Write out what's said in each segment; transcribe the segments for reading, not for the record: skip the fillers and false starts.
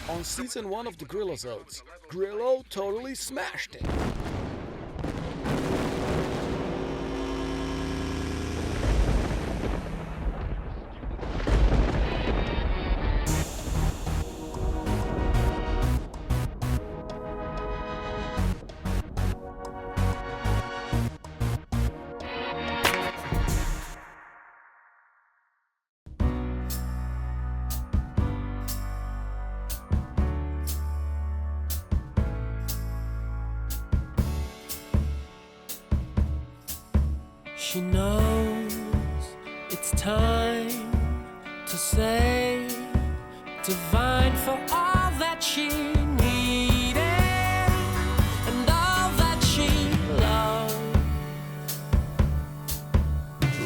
On season 1 of the Grillozodes, Grillo totally smashed it. She knows it's time to say divine for all that she needed and all that she loved.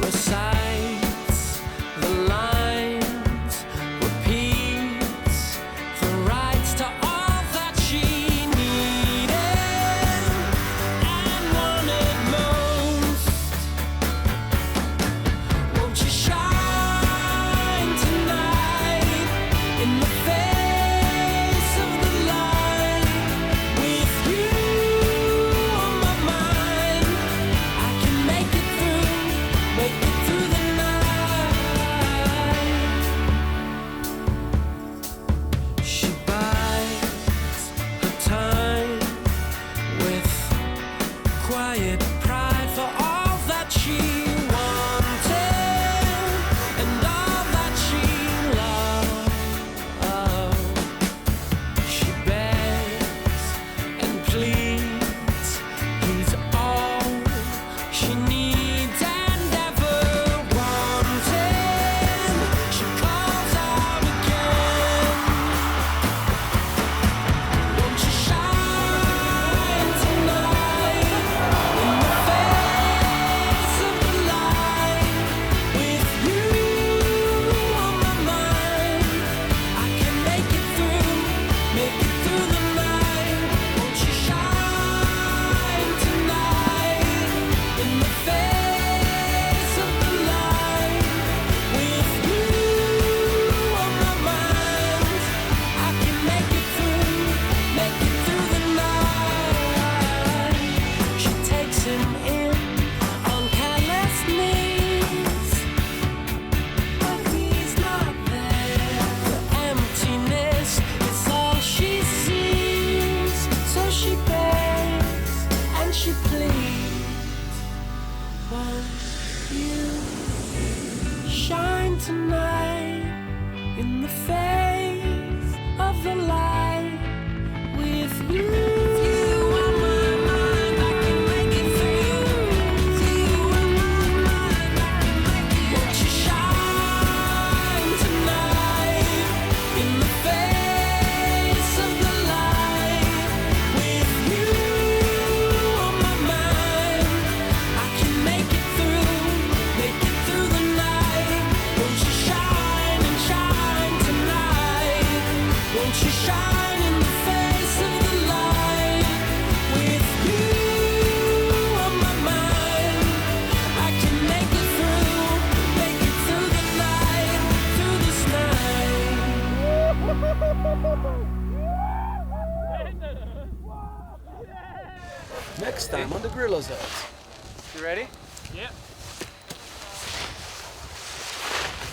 Recites the lines, repeats the rights to all that she needed and wanted most. Won't you shine tonight in the face of the light? With you on my mind, I can make it through the night. She bides her time with quiet pride for all that she wanted and all that she loved. She begs and pleads, he's all she needs and ever wanted. She calls out again. Won't you shine tonight in the face of the light? With you on my mind, I can make it through the night. Won't you shine tonight in the face of the light? With you on my mind, I can make it through the night. She takes him in on careless knees, but he's not there. The emptiness is all she sees, so she begs and she pleads. Won't you shine tonight in the face of the light? With you on my mind, I can make it through. With you on my mind, I can make it. Won't you shine tonight in the face of the light? With you on my mind, I can make it through the night. Won't you shine and shine tonight? Won't you shine in the face of the light? With you on my mind, I can make it through the night, through this night. Next time on the Grillozodes. You ready? Yeah.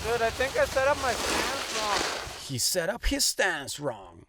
Dude, I think I set up my stance wrong. He set up his stance wrong.